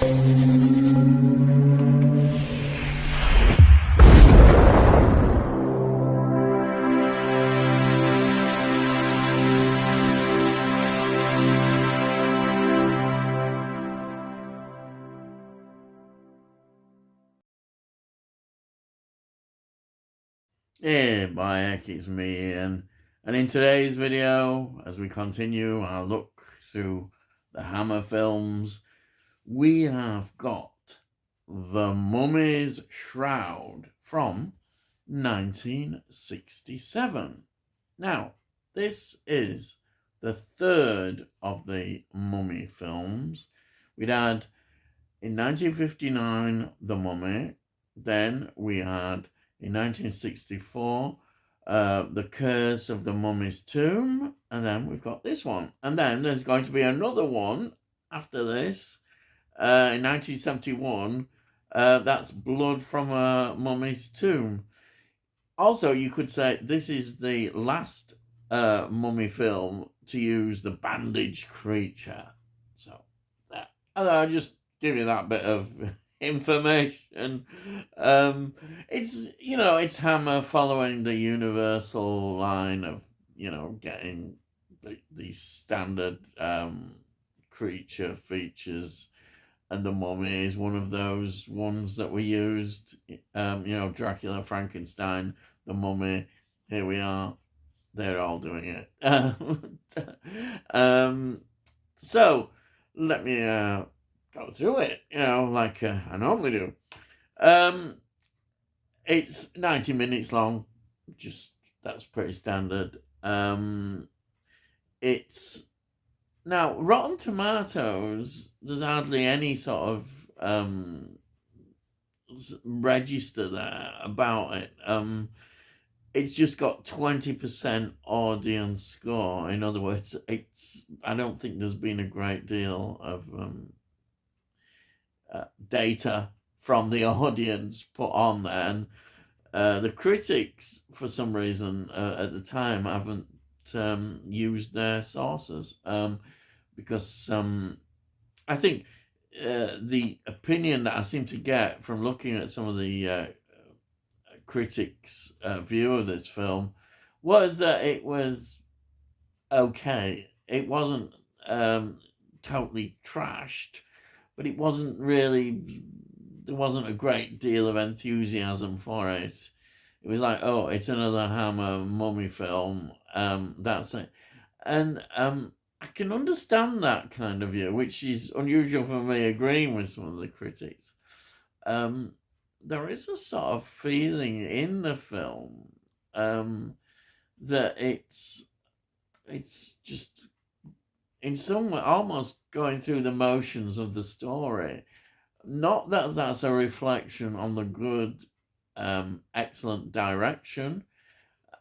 Hey, Bayek, it's me, Ian. And in today's video, as we continue our look through the Hammer films, we have got The Mummy's Shroud from 1967. Now, this is the third of the Mummy films. We'd had, in 1959, The Mummy. Then we had, in 1964, The Curse of the Mummy's Tomb, and then we've got this one. And then there's going to be another one after this, in 1971, that's Blood from a Mummy's Tomb. Also, you could say this is the last mummy film to use the bandaged creature. So, I'll just give you that bit of information. It's Hammer following the Universal line of getting the standard creature features, and the Mummy is one of those ones that we used. Dracula, Frankenstein, the Mummy. Here we are. They're all doing it. So let me go through it, like I normally do. It's 90 minutes long. That's pretty standard. It's now Rotten Tomatoes. There's hardly any sort of register there about it. It's just got 20% audience score. In other words, I don't think there's been a great deal of data from the audience put on there, and the critics, for some reason, at the time haven't used their sources, because I think the opinion that I seem to get from looking at some of the critics' view of this film was that it was okay. It wasn't totally trashed, but it wasn't really. There wasn't a great deal of enthusiasm for it. It was like, oh, it's another Hammer mummy film. That's it. And I can understand that kind of view, which is unusual for me, agreeing with some of the critics. There is a sort of feeling in the film that it's just in some way almost going through the motions of the story. Not that that's a reflection on the good, excellent direction,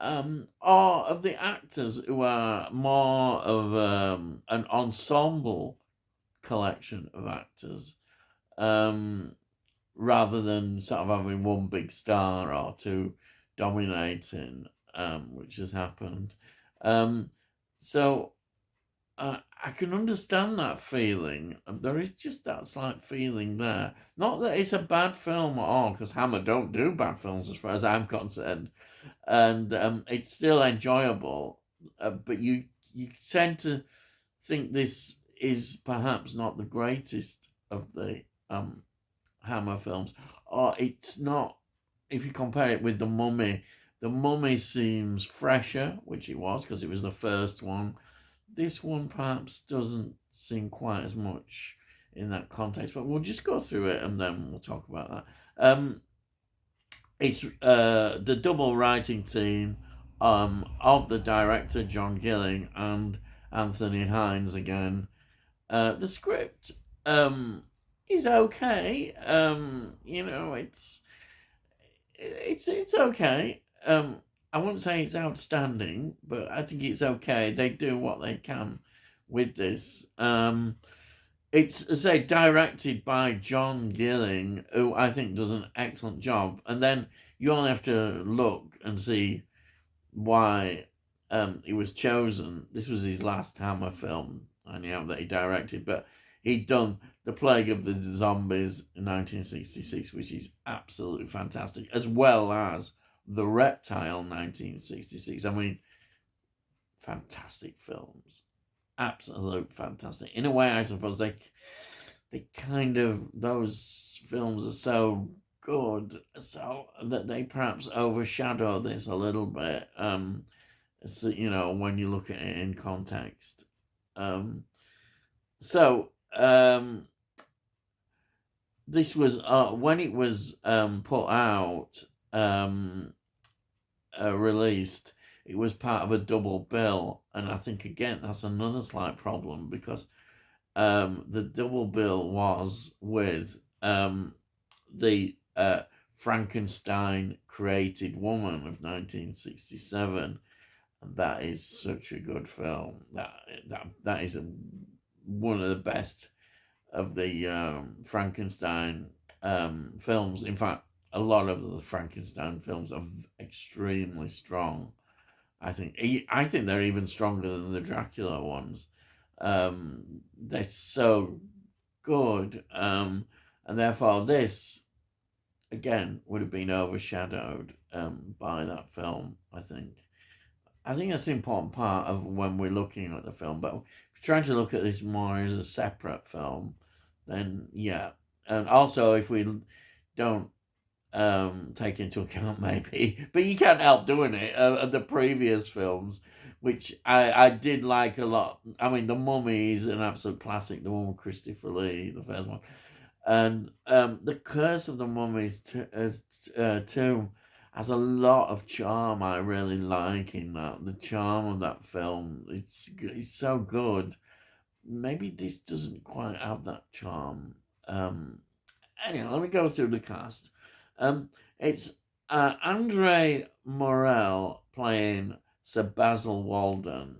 or of the actors, who are more of an ensemble collection of actors, rather than sort of having one big star or two dominating, which has happened. So I can understand that feeling. There is just that slight feeling there. Not that it's a bad film at all, because Hammer don't do bad films as far as I'm concerned. And it's still enjoyable. But you tend to think this is perhaps not the greatest of the Hammer films. Or it's not, if you compare it with The Mummy. The Mummy seems fresher, which it was, because it was the first one. This one perhaps doesn't seem quite as much in that context, but we'll just go through it and then we'll talk about that. It's the double writing team of the director John Gilling and Anthony Hines again. The script is okay. It's okay. I wouldn't say it's outstanding, but I think it's okay. They do what they can with this. It's, as I say, directed by John Gilling, who I think does an excellent job. And then you only have to look and see why he was chosen. This was his last Hammer film, anyhow, that he directed. But he'd done The Plague of the Zombies in 1966, which is absolutely fantastic, as well as The Reptile 1966. I mean, fantastic films. Absolute fantastic. In a way, I suppose they kind of, those films are so good, so that they perhaps overshadow this a little bit. So, when you look at it in context. So this was when it was put out, released. It was part of a double bill, and I think again that's another slight problem because the double bill was with the Frankenstein Created Woman of 1967. And that is such a good film. That is one of the best of the Frankenstein films. In fact, a lot of the Frankenstein films are extremely strong. I think they're even stronger than the Dracula ones. They're so good, and therefore this again would have been overshadowed by that film. I think that's an important part of when we're looking at the film. But if you're trying to look at this more as a separate film, then yeah. And also, if we don't take into account maybe, but you can't help doing it, the previous films, which I did like a lot. I mean, The Mummy is an absolute classic, the one with Christopher Lee, the first one. And The Curse of the Mummy's Tomb has a lot of charm. I really like in that. The charm of that film, it's so good. Maybe this doesn't quite have that charm. Anyway, let me go through the cast. It's Andre Morel playing Sir Basil Walden.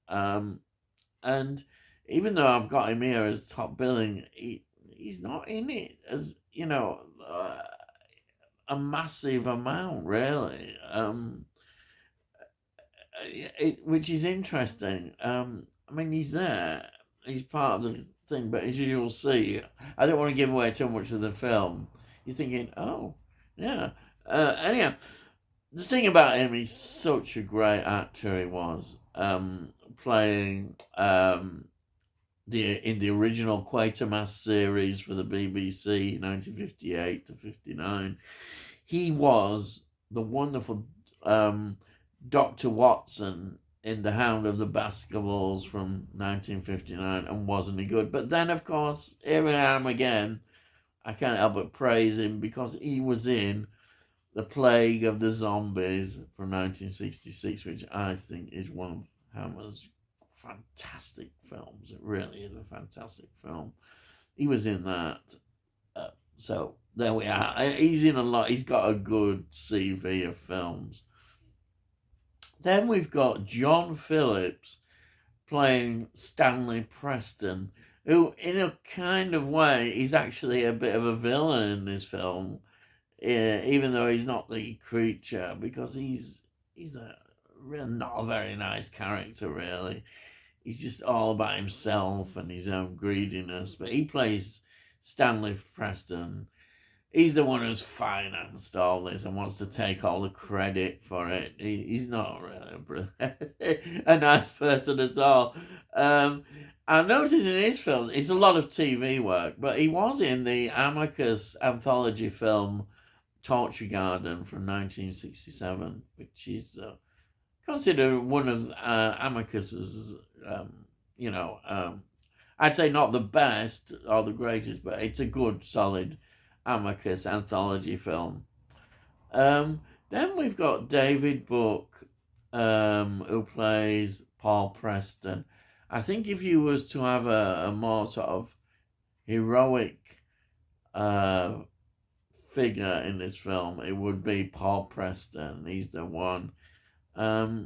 And even though I've got him here as top billing, he's not in it as, a massive amount, really. Which is interesting. I mean, he's there. He's part of the thing, but as you'll see, I don't want to give away too much of the film. You're thinking, oh, yeah. Anyhow, the thing about him, he's such a great actor. He was playing in the original Quatermass series for the BBC, 1958 to 59. He was the wonderful Dr. Watson in The Hound of the Baskervilles from 1959, and wasn't he good? But then, of course, here I am again. I can't help but praise him because he was in The Plague of the Zombies from 1966, which I think is one of Hammer's fantastic films. It really is a fantastic film. He was in that. So there we are. He's in a lot. He's got a good CV of films. Then we've got John Phillips playing Stanley Preston, who, in a kind of way, is actually a bit of a villain in this film, even though he's not the creature, because he's not a very nice character, really. He's just all about himself and his own greediness. But he plays Stanley Preston. He's the one who's financed all this and wants to take all the credit for it. He's not really a nice person at all. I noticed in his films, it's a lot of TV work, but he was in the Amicus anthology film Torture Garden from 1967, which is considered one of Amicus's, I'd say not the best or the greatest, but it's a good, solid Amicus anthology film. Then we've got David Book, who plays Paul Preston. I think if you was to have a more sort of heroic figure in this film, it would be Paul Preston. He's the one.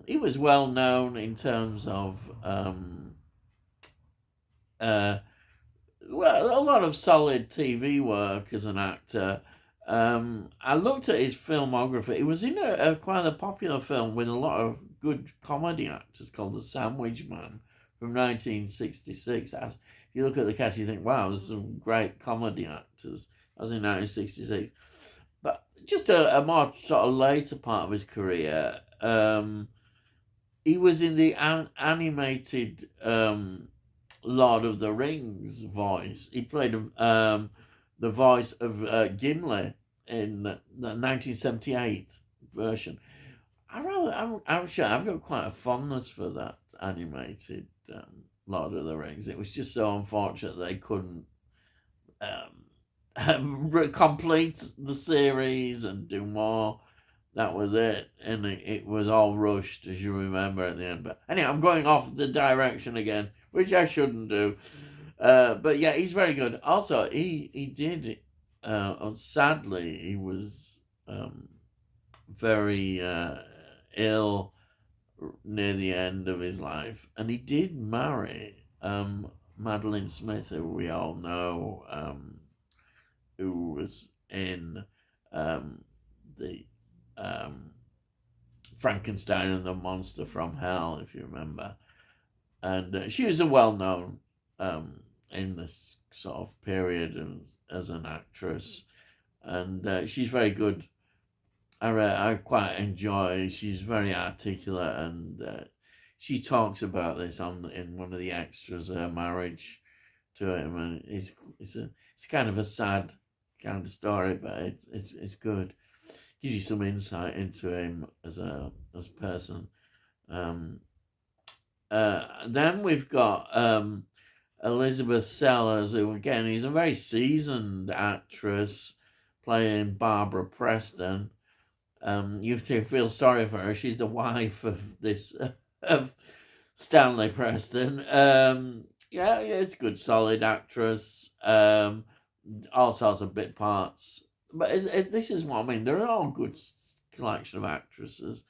He was well known in terms of a lot of solid TV work as an actor. I looked at his filmography. He was in a quite a popular film with a lot of good comedy actors called The Sandwich Man from 1966. If you look at the cast, you think, wow, there's some great comedy actors. That was in 1966. But just a more sort of later part of his career, he was in the animated Lord of the Rings voice. He played the voice of Gimli in the 1978 version. I'm sure I've got quite a fondness for that animated Lord of the Rings. It was just so unfortunate they couldn't complete the series and do more. That was it, and it was all rushed, as you remember at the end. But anyway, I'm going off the direction again, which I shouldn't do. But yeah, he's very good. Also, he did. Sadly, he was very ill near the end of his life, and he did marry Madeline Smith, who we all know, who was in the Frankenstein and the Monster from Hell, if you remember. And she was a well-known in this sort of period as an actress, and she's very good. I quite enjoy. She's very articulate, and she talks about this in one of the extras, her marriage to him, and it's kind of a sad kind of story, but it's good. Gives you some insight into him as a person. Then we've got Elizabeth Sellers, who again is a very seasoned actress, playing Barbara Preston. You feel sorry for her. She's the wife of this of Stanley Preston. Yeah, it's a good, solid actress. All sorts of bit parts. But this is what I mean. They're all good collection of actresses.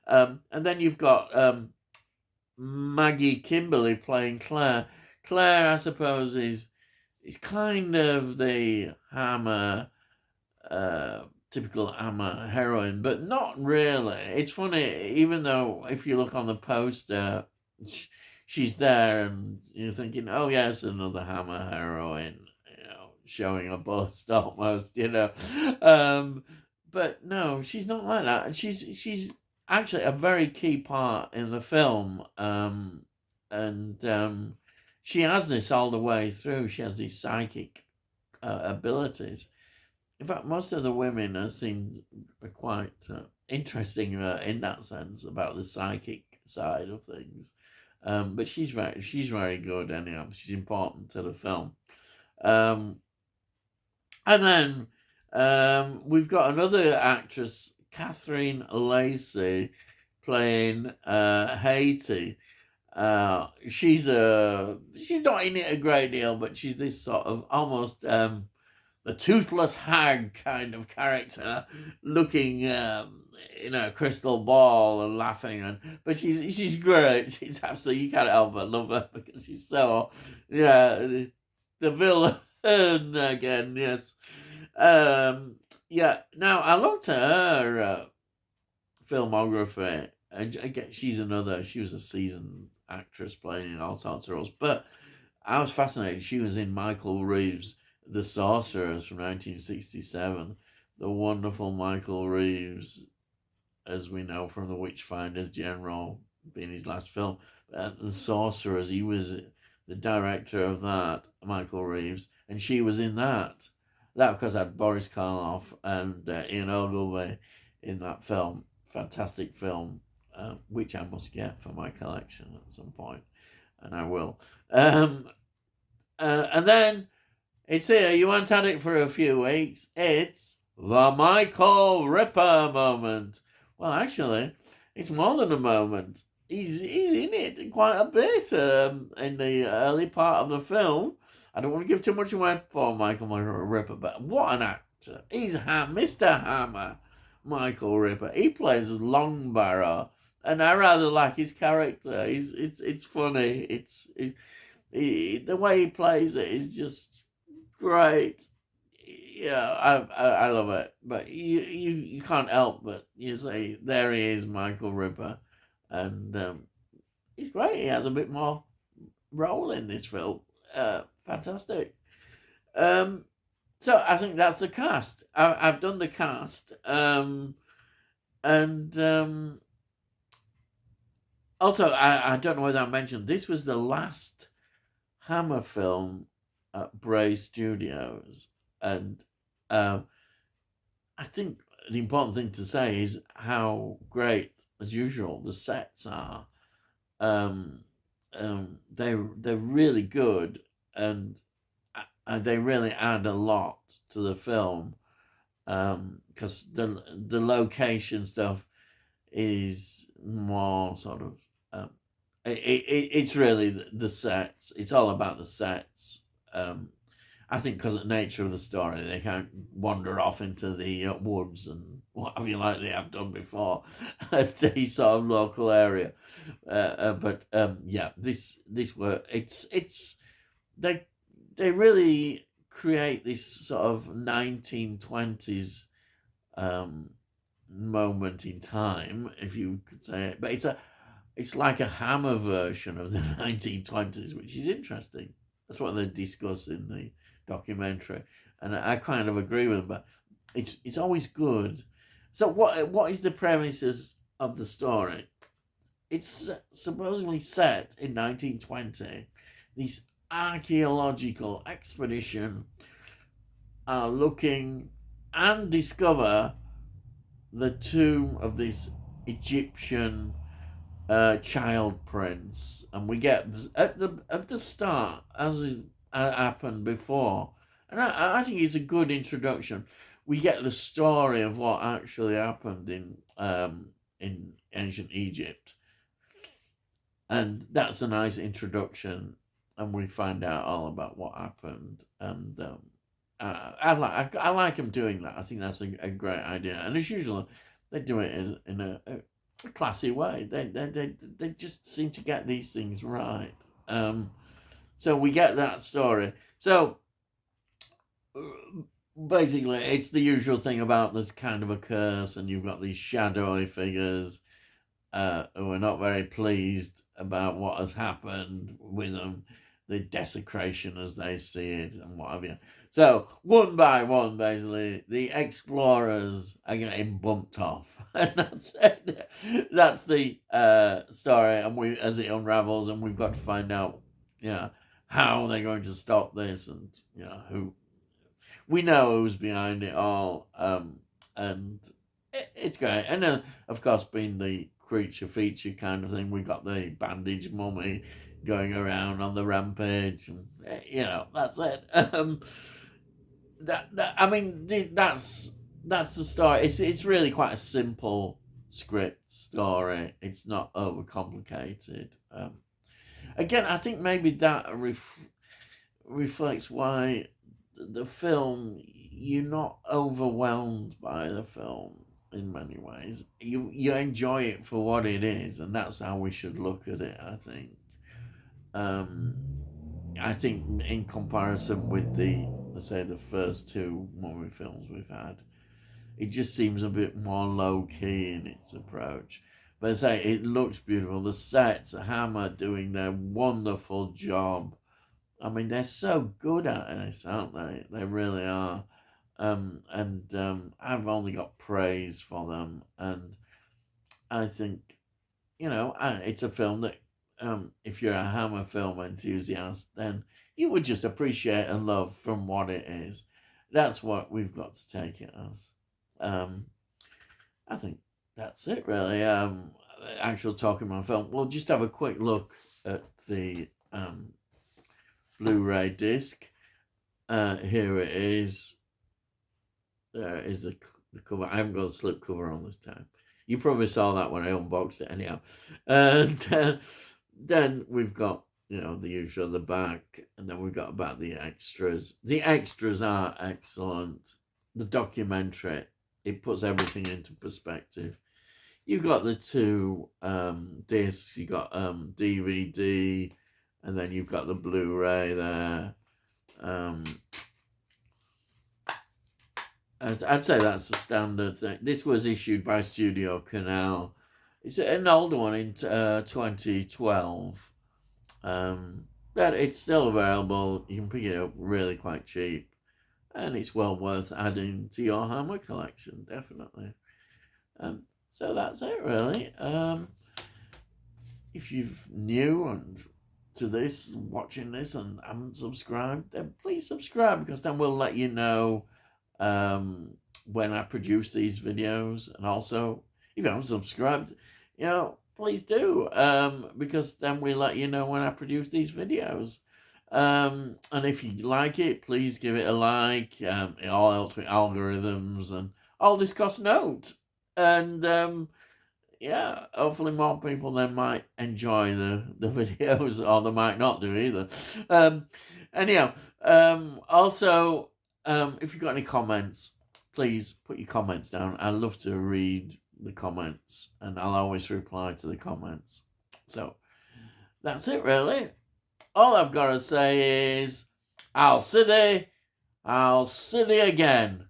And then you've got Maggie Kimberly playing Claire. Claire, I suppose, is kind of the Hammer, typical Hammer heroine, but not really. It's funny, even though if you look on the poster, she's there, and you're thinking, oh yes, another Hammer heroine, showing a bust almost, but no, she's not like that. And she's actually a very key part in the film, and she has this all the way through. She has these psychic abilities. In fact, most of the women seem quite interesting in that sense about the psychic side of things. But she's very good anyhow. She's important to the film. And then we've got another actress, Catherine Lacey, playing Haiti. She's not in it a great deal, but she's this sort of almost the toothless hag kind of character, looking in a crystal ball and laughing, but she's great. She's absolutely, you can't help but love her because she's so the villain again. Yes, yeah. Now I looked at her filmography, and again, she was a seasoned actress playing in all sorts of roles, but I was fascinated. She was in Michael Reeves' The Sorcerers from 1967. The wonderful Michael Reeves, as we know from The Witchfinders General, being his last film. The Sorcerers, he was the director of that, Michael Reeves, and she was in that. That, of course, had Boris Karloff and Ian Ogilvy in that film. Fantastic film, which I must get for my collection at some point, and I will. And then it's here. You haven't had it for a few weeks. It's the Michael Ripper moment. Well, actually, it's more than a moment. He's in it quite a bit in the early part of the film. I don't want to give too much away for Michael Ripper, but what an actor. He's Mr. Hammer, Michael Ripper. He plays Longbarrow, and I rather like his character. It's funny. The way he plays it is just great. Yeah, I love it. But you can't help but you say, there he is, Michael Ripper, and he's great. He has a bit more role in this film. fantastic. Um, so I think that's the cast. I've done the cast, and also I don't know whether I mentioned this was the last Hammer film at Bray Studios, and I think the important thing to say is how great, as usual, the sets are. Um, they're really good, and they really add a lot to the film, because the location stuff is more sort of it's really the sets. It's all about the sets. I think because of the nature of the story, they can't wander off into the woods and what have you, like they have done before, the sort of local area. But yeah, this work. It's they they really create this sort of 1920s um, moment in time, if you could say it. But it's like a Hammer version of the 1920s, which is interesting. That's what they discuss in the documentary, and I kind of agree with them. But it's always good. So what is the premises of the story? It's supposedly set in 1920. This archaeological expedition are looking and discover the tomb of this Egyptian child prince, and we get at the start, as is happened before, and I think it's a good introduction. We get the story of what actually happened in ancient Egypt, and that's a nice introduction, and we find out all about what happened, and I like them doing that. I think that's a great idea, and as usual, they do it in a classy way. They just seem to get these things right. So we get that story. So basically, it's the usual thing about this kind of a curse, and you've got these shadowy figures who are not very pleased about what has happened with them, the desecration as they see it, and what have you. So one by one, basically, the explorers are getting bumped off, and that's it. That's the story, and we as it unravels, and we've got to find out, how they're going to stop this, and who we know who's behind it all, and it's great. And then, of course, being the creature feature kind of thing, we've got the bandaged mummy going around on the rampage, and that's it. I mean, that's the story. It's really quite a simple script story. It's not overcomplicated. Again, I think maybe that reflects why the film, you're not overwhelmed by the film in many ways. You enjoy it for what it is, and that's how we should look at it, I think. I think in comparison with let's say the first two movie films we've had, it just seems a bit more low key in its approach. But I say it looks beautiful. The sets, Hammer doing their wonderful job. I mean, they're so good at this, aren't they? They really are. And I've only got praise for them. And I think, it's a film that, if you're a Hammer film enthusiast, then you would just appreciate and love from what it is. That's what we've got to take it as. I think that's it, really. Actual talking about film. We'll just have a quick look at the Blu-ray disc. Here it is. There is the cover. I haven't got a slip cover on this time. You probably saw that when I unboxed it anyhow. And then we've got, the usual, the back, and then we've got about the extras. The extras are excellent. The documentary, it puts everything into perspective. You've got the two discs. You got DVD, and then you've got the Blu-ray there. I'd say that's the standard thing. This was issued by Studio Canal. It's an older one in 2012. But it's still available. You can pick it up really quite cheap. And it's well worth adding to your Hammer collection, definitely. So that's it, really. If you're new and to this, watching this, and haven't subscribed, then please subscribe, because then we'll let you know when I produce these videos. And also, if you haven't subscribed, please do, because then we let you know when I produce these videos. And if you like it, please give it a like. It all helps with algorithms, and all this costs note. And yeah, hopefully more people then might enjoy the videos, or they might not do either. Anyhow, also, if you've got any comments, please put your comments down. I love to read the comments, and I'll always reply to the comments. So that's it, really. All I've got to say is, I'll see thee again.